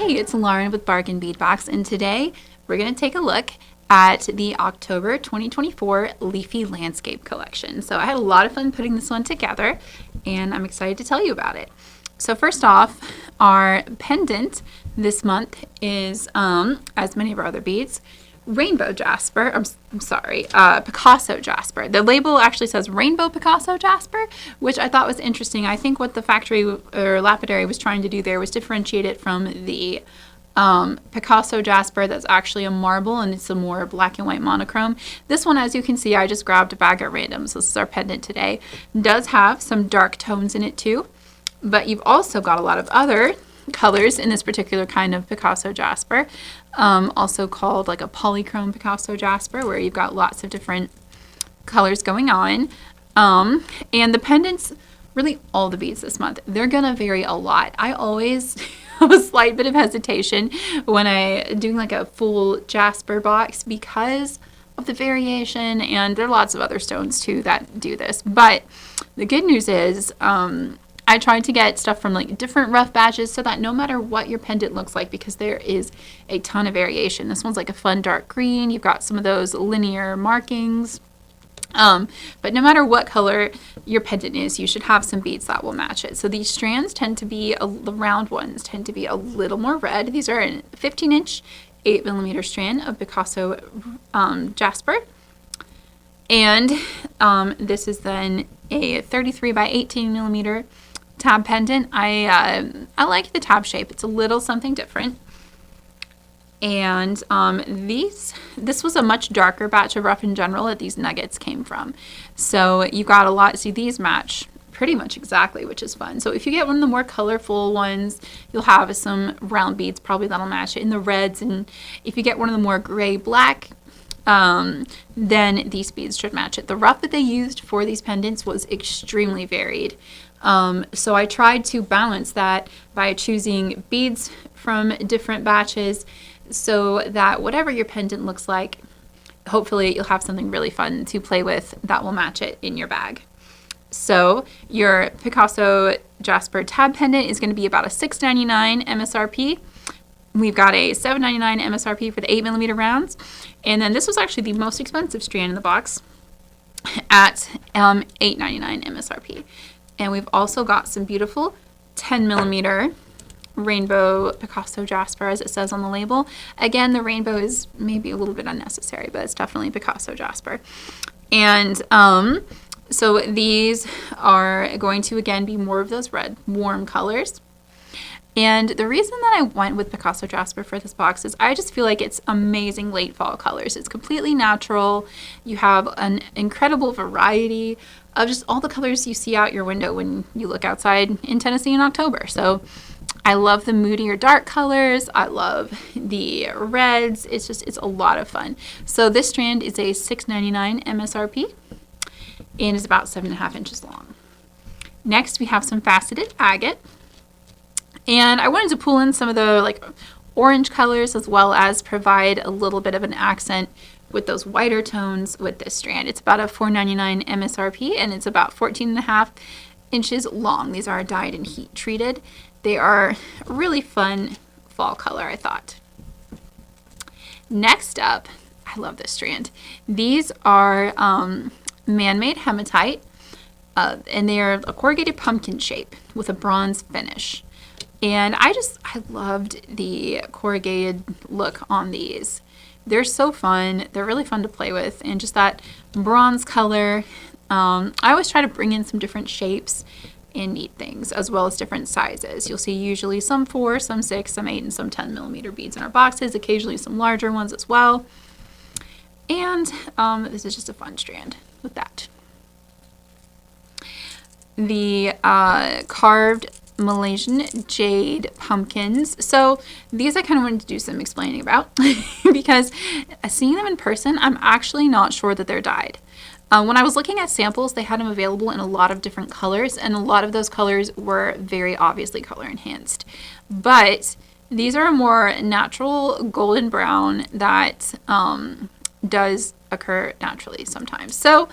Hey, it's Lauren with Bargain Bead Box, and today we're going to take a look at the October 2024 Leafy Landscape Collection. So I had a lot of fun putting this one together, and I'm excited to tell you about it. So first off, our pendant this month is, as many of our other beads, Rainbow Jasper. Picasso Jasper. The label actually says Rainbow Picasso Jasper, which I thought was interesting. I think what the factory or lapidary was trying to do there was differentiate it from the Picasso Jasper that's actually a marble, and it's a more black and white monochrome. This one, as you can see, I just grabbed a bag at random, so this is our pendant today. Does have some dark tones in it too, but you've also got a lot of other colors in this particular kind of Picasso Jasper, also called like a polychrome Picasso Jasper, where you've got lots of different colors going on. And the pendants, really all the beads this month, they're gonna vary a lot. I always have a slight bit of hesitation when I do like a full Jasper box because of the variation, and there are lots of other stones too that do this. But the good news is I tried to get stuff from like different rough batches so that no matter what your pendant looks like, because there is a ton of variation. This one's like a fun dark green. You've got some of those linear markings. But no matter what color your pendant is, you should have some beads that will match it. So these strands tend to be, the round ones tend to be a little more red. These are a 15-inch, 8mm strand of Picasso Jasper. And this is then a 33 by 18mm tab pendant. I like the tab shape. It's a little something different. And this was a much darker batch of rough in general that these nuggets came from. So you got a lot. See, these match pretty much exactly, which is fun. So if you get one of the more colorful ones, you'll have some round beads probably that'll match it in the reds. And if you get one of the more gray black, then these beads should match it. The rough that they used for these pendants was extremely varied. So I tried to balance that by choosing beads from different batches so that whatever your pendant looks like, hopefully you'll have something really fun to play with that will match it in your bag. So your Picasso Jasper Tab pendant is going to be about a $6.99 MSRP. We've got a $7.99 MSRP for the 8mm rounds. And then this was actually the most expensive strand in the box at $8.99 MSRP. And we've also got some beautiful 10mm Rainbow Picasso Jasper, as it says on the label. Again, the rainbow is maybe a little bit unnecessary, but it's definitely Picasso Jasper. And so these are going to, again, be more of those red, warm colors. And the reason that I went with Picasso Jasper for this box is I just feel like it's amazing late fall colors. It's completely natural. You have an incredible variety of just all the colors you see out your window when you look outside in Tennessee in October. So I love the moodier dark colors. I love the reds. It's a lot of fun. So this strand is a $6.99 MSRP and is about 7.5 inches long. Next, we have some faceted agate. And I wanted to pull in some of the like orange colors as well as provide a little bit of an accent with those whiter tones with this strand. It's about a $4.99 MSRP, and it's about 14.5 inches long. These are dyed and heat treated. They are a really fun fall color, I thought. Next up, I love this strand. These are man-made hematite, and they are a corrugated pumpkin shape with a bronze finish. And I loved the corrugated look on these. They're so fun. They're really fun to play with. And just that bronze color. I always try to bring in some different shapes and neat things, as well as different sizes. You'll see usually some 4, some 6, some 8, and some 10mm beads in our boxes. Occasionally some larger ones as well. And this is just a fun strand with that. The carved Malaysian jade pumpkins. So these I kind of wanted to do some explaining about because seeing them in person, I'm actually not sure that they're dyed. When I was looking at samples, they had them available in a lot of different colors, and a lot of those colors were very obviously color enhanced. But these are a more natural golden brown that does occur naturally sometimes. So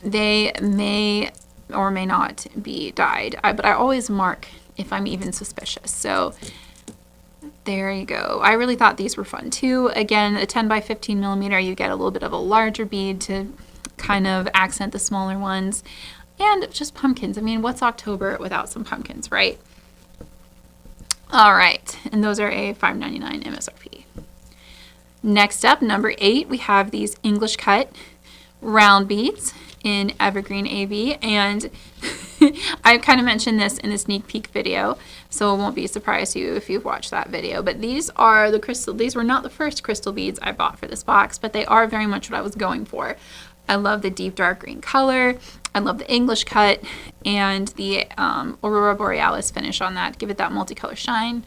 they may or may not be dyed, but I always mark if I'm even suspicious. So There you go. I really thought these were fun too. Again, a 10 by 15 millimeter, you get a little bit of a larger bead to kind of accent the smaller ones. And just pumpkins. I mean, what's October without some pumpkins, right? All right, and those are a $5.99 MSRP. Next up, number 8, we have these English cut round beads in Evergreen AV, and I kind of mentioned this in the sneak peek video, so it won't be a surprise to you if you've watched that video. But these are the crystal. These were not the first crystal beads I bought for this box, but they are very much what I was going for. I love the deep dark green color. I love the English cut and the Aurora Borealis finish on that. Give it that multicolor shine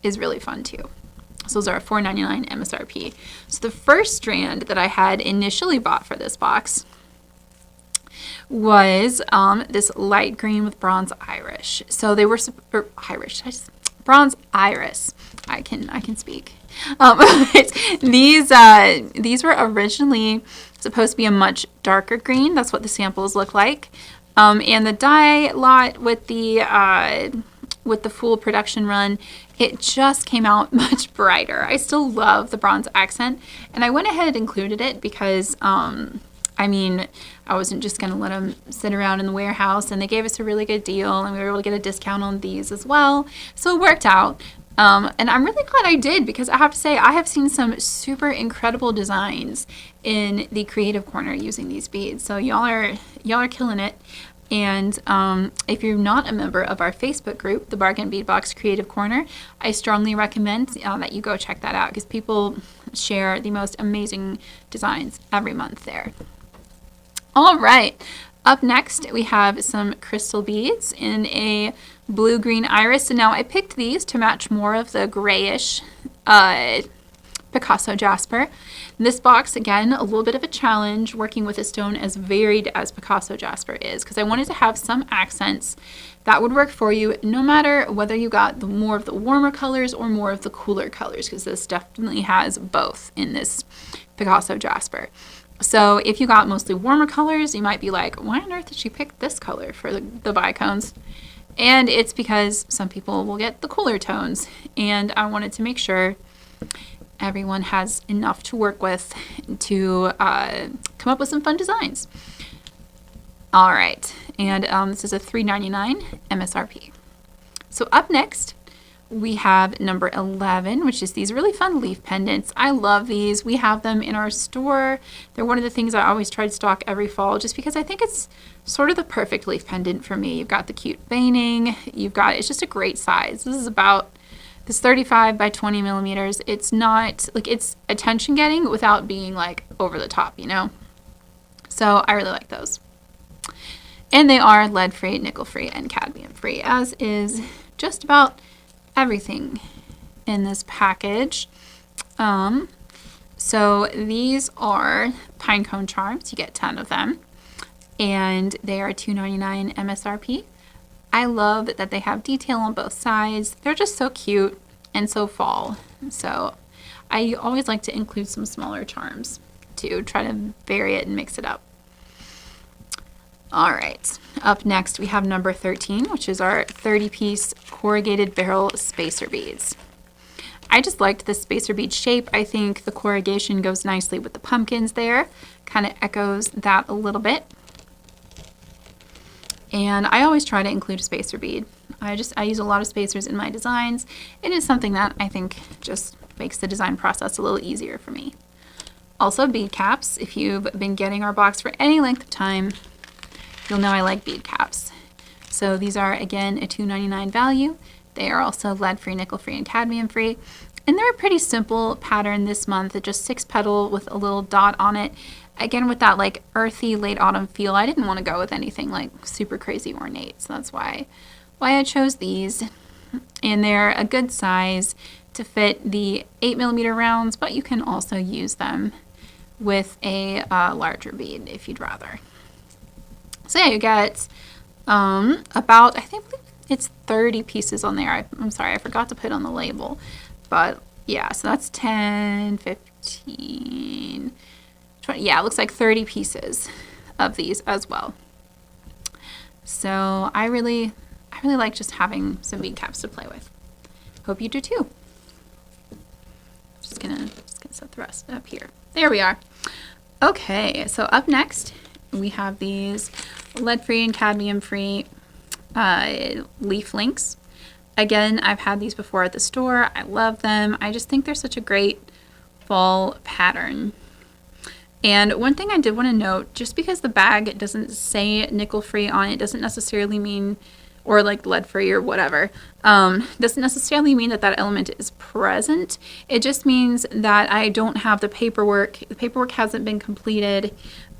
is really fun too. So those are a $4.99 MSRP. So the first strand that I had initially bought for this box was this light green with bronze iris. So they were bronze iris. I can speak. These were originally supposed to be a much darker green. That's what the samples look like. And the dye lot with the full production run, it just came out much brighter. I still love the bronze accent, and I went ahead and included it because I mean, I wasn't just going to let them sit around in the warehouse, and they gave us a really good deal, and we were able to get a discount on these as well. So it worked out. And I'm really glad I did, because I have to say I have seen some super incredible designs in the creative corner using these beads. So y'all are killing it. And if you're not a member of our Facebook group, the Bargain Bead Box Creative Corner, I strongly recommend that you go check that out, because people share the most amazing designs every month there. All right, up next we have some crystal beads in a blue-green iris. And now I picked these to match more of the grayish Picasso Jasper. This box, again, a little bit of a challenge working with a stone as varied as Picasso Jasper is, because I wanted to have some accents that would work for you no matter whether you got more of the warmer colors or more of the cooler colors, because this definitely has both in this Picasso Jasper. So if you got mostly warmer colors, you might be like, why on earth did she pick this color for the bicones? And it's because some people will get the cooler tones, and I wanted to make sure everyone has enough to work with to come up with some fun designs. All right, and this is a $3.99 MSRP. So up next, we have number 11, which is these really fun leaf pendants. I love these. We have them in our store. They're one of the things I always try to stock every fall, just because I think it's sort of the perfect leaf pendant for me. You've got the cute veining. It's just a great size. This is about this 35 by 20 millimeters. It's not like, it's attention getting without being like over the top, you know? So I really like those. And they are lead free, nickel free, and cadmium free, as is just about everything in this package. So these are pine cone charms. You get 10 of them, and they are $2.99 MSRP. I love that they have detail on both sides. They're just so cute and so fall. So I always like to include some smaller charms to try to vary it and mix it up. All right, up next we have number 13, which is our 30-piece corrugated barrel spacer beads. I just liked the spacer bead shape. I think the corrugation goes nicely with the pumpkins there, kind of echoes that a little bit. And I always try to include a spacer bead. I use a lot of spacers in my designs. It is something that I think just makes the design process a little easier for me. Also, bead caps. If you've been getting our box for any length of time, you'll know I like bead caps. So these are, again, a $2.99 value. They are also lead-free, nickel-free, and cadmium-free. And they're a pretty simple pattern this month. Just 6-petal with a little dot on it. Again, with that like earthy late autumn feel, I didn't want to go with anything like super crazy ornate. So that's why I chose these. And they're a good size to fit the 8mm rounds, but you can also use them with a larger bead if you'd rather. So yeah, you get about, I think it's 30 pieces on there. I'm sorry, I forgot to put on the label. But yeah, so that's 10, 15, 20. Yeah, it looks like 30 pieces of these as well. So I really like just having some bead caps to play with. Hope you do too. just gonna set the rest up here. There we are. Okay, so up next we have these lead-free and cadmium-free leaf links. Again, I've had these before at the store. I love them. I just think they're such a great fall pattern. And one thing I did want to note, just because the bag doesn't say nickel-free on it, doesn't necessarily mean, or like lead-free or whatever, doesn't necessarily mean that that element is present. It just means that I don't have the paperwork. The paperwork hasn't been completed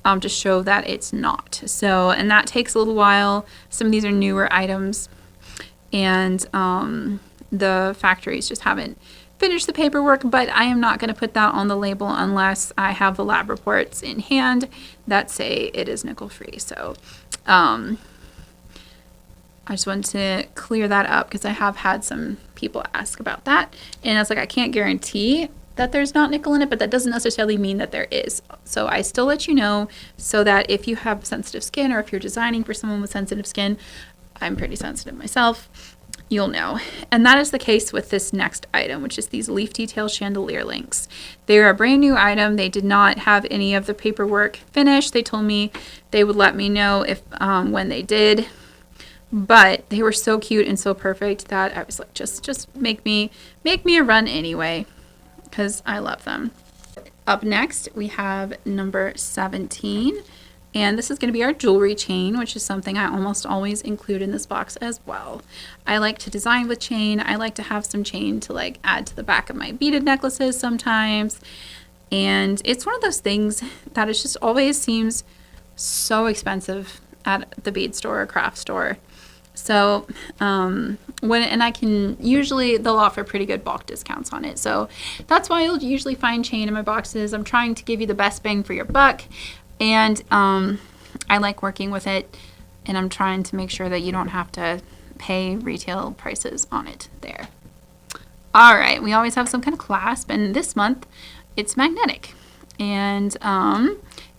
to show that it's not. So, and that takes a little while. Some of these are newer items, and the factories just haven't finished the paperwork, but I am not going to put that on the label unless I have the lab reports in hand that say it is nickel-free. So I just wanted to clear that up because I have had some people ask about that, and I was like, I can't guarantee that there's not nickel in it, but that doesn't necessarily mean that there is. So I still let you know so that if you have sensitive skin, or if you're designing for someone with sensitive skin, I'm pretty sensitive myself, you'll know. And that is the case with this next item, which is these leaf detail chandelier links. They're a brand new item. They did not have any of the paperwork finished. They told me they would let me know if when they did, but they were so cute and so perfect that I was like, just make me a run anyway, because I love them. Up next, we have number 17. And this is going to be our jewelry chain, which is something I almost always include in this box as well. I like to design with chain. I like to have some chain to like add to the back of my beaded necklaces sometimes. And it's one of those things that it just always seems so expensive at the bead store or craft store. So and I can usually, they'll offer pretty good bulk discounts on it. So that's why you'll usually find chain in my boxes. I'm trying to give you the best bang for your buck. And I like working with it, and I'm trying to make sure that you don't have to pay retail prices on it there. All right, we always have some kind of clasp, and this month it's magnetic. And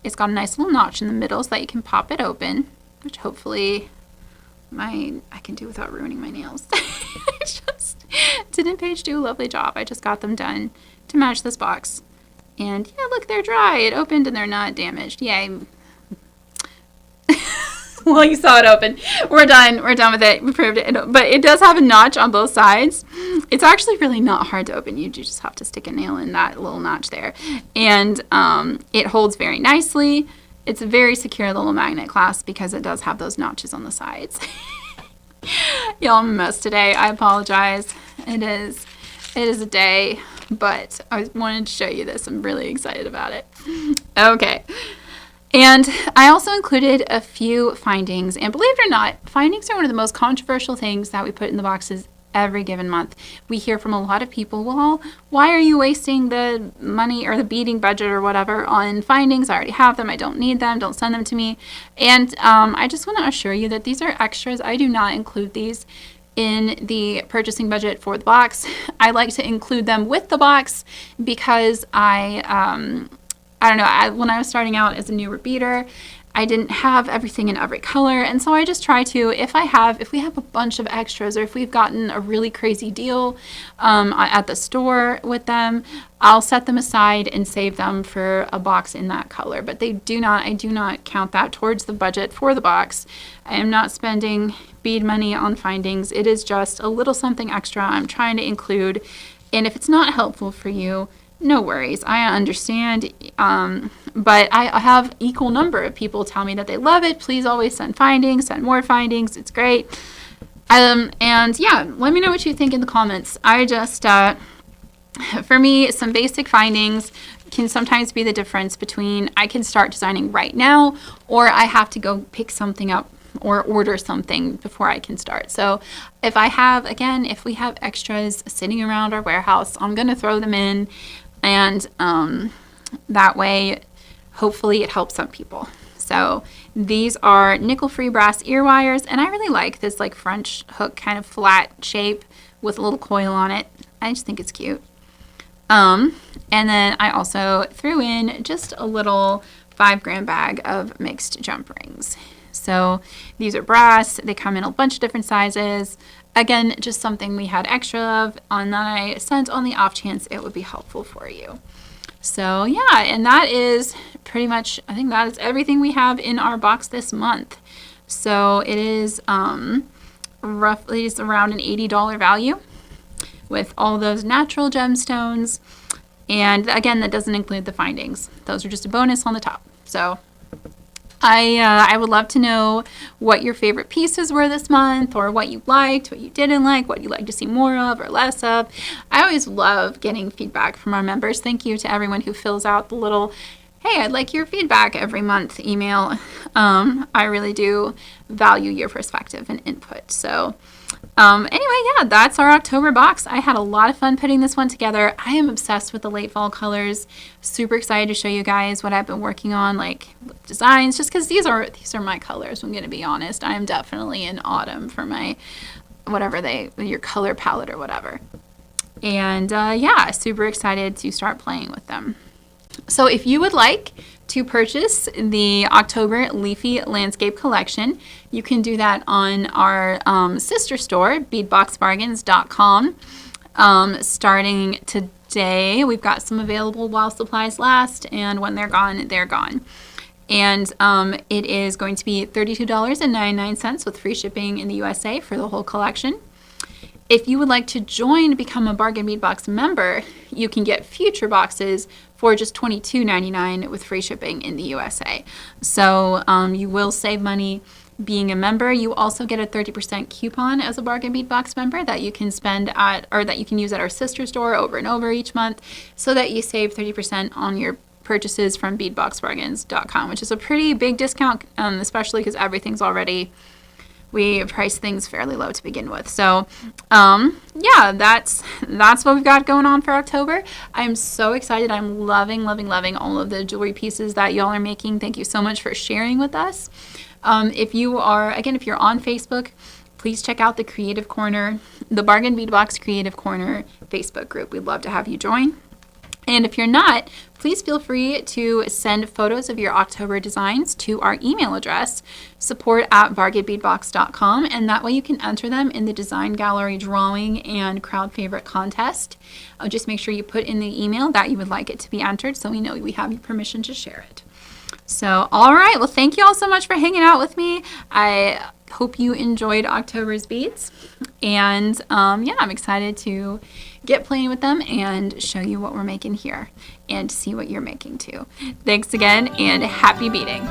it's got a nice little notch in the middle so that you can pop it open, which hopefully I can do without ruining my nails. Didn't Paige do a lovely job? I just got them done to match this box. And yeah, look, they're dry. It opened and they're not damaged. Yay. Well, you saw it open. We're done. We're done with it. We proved it. But it does have a notch on both sides. It's actually really not hard to open. You just have to stick a nail in that little notch there. And it holds very nicely. It's a very secure little magnet clasp because it does have those notches on the sides. Y'all, I'm a mess today. I apologize. It is a day. But I wanted to show you this. I'm really excited about it. Okay. And I also included a few findings. And believe it or not, findings are one of the most controversial things that we put in the boxes every given month. We hear from a lot of people, well, why are you wasting the money or the beading budget or whatever on findings? I already have them. I don't need them. Don't send them to me. And I just want to assure you that these are extras. I do not include these in the purchasing budget for the box. I like to include them with the box because I don't know, when I was starting out as a newer beader, I didn't have everything in every color, and so I just try to, if we have a bunch of extras, or if we've gotten a really crazy deal at the store with them, I'll set them aside and save them for a box in that color. But I do not count that towards the budget for the box. I am not spending bead money on findings. It is just a little something extra I'm trying to include, and if it's not helpful for you, no worries. I understand, but I have equal number of people tell me that they love it. Please always send findings, send more findings. It's great. And yeah, let me know what you think in the comments. I just, for me, some basic findings can sometimes be the difference between I can start designing right now, or I have to go pick something up or order something before I can start. So if we have extras sitting around our warehouse, I'm going to throw them in. And that way, hopefully it helps some people. So these are nickel-free brass ear wires, and I really like this like French hook kind of flat shape with a little coil on it. I just think it's cute. And then I also threw in just a little 5-gram bag of mixed jump rings. So these are brass. They come in a bunch of different sizes. Again, just something we had extra of on that I sent on the off chance it would be helpful for you. So yeah, and that is pretty much, I think that is everything we have in our box this month. So it is roughly just around an $80 value with all those natural gemstones. And again, that doesn't include the findings. Those are just a bonus on the top. So I would love to know what your favorite pieces were this month, or what you liked, what you didn't like, what you'd like to see more of or less of. I always love getting feedback from our members. Thank you to everyone who fills out the little, hey, I'd like your feedback every month email. I really do value your perspective and input. So anyway, yeah, that's our October box. I had a lot of fun putting this one together. I am obsessed with the late fall colors. Super excited to show you guys what I've been working on, like designs, just because these are my colors. I'm going to be honest. I am definitely in autumn for my your color palette or whatever. And yeah, super excited to start playing with them. So if you would like to purchase the October Leafy Landscape Collection, you can do that on our sister store, beadboxbargains.com. Starting today, we've got some available while supplies last, and when they're gone, they're gone. And it is going to be $32.99 with free shipping in the USA for the whole collection. If you would like to become a Bargain Bead Box member, you can get future boxes for just $22.99 with free shipping in the USA. So you will save money being a member. You also get a 30% coupon as a Bargain Bead Box member that you can spend at, or that you can use at our sister store over and over each month, so that you save 30% on your purchases from beadboxbargains.com, which is a pretty big discount, especially because everything's already, we price things fairly low to begin with. So yeah, that's what we've got going on for October. I'm so excited. I'm loving all of the jewelry pieces that y'all are making. Thank you so much for sharing with us. If you're on Facebook, please check out the Creative Corner, the Bargain Bead Box Creative Corner Facebook group. We'd love to have you join. And if you're not, please feel free to send photos of your October designs to our email address, support@bargainbeadbox.com, and that way you can enter them in the design gallery drawing and crowd favorite contest. Just make sure you put in the email that you would like it to be entered, so we know we have your permission to share it. So, all right, well, thank you all so much for hanging out with me. I hope you enjoyed October's beads, and yeah, I'm excited to get playing with them and show you what we're making here and see what you're making too. Thanks again, and happy beading.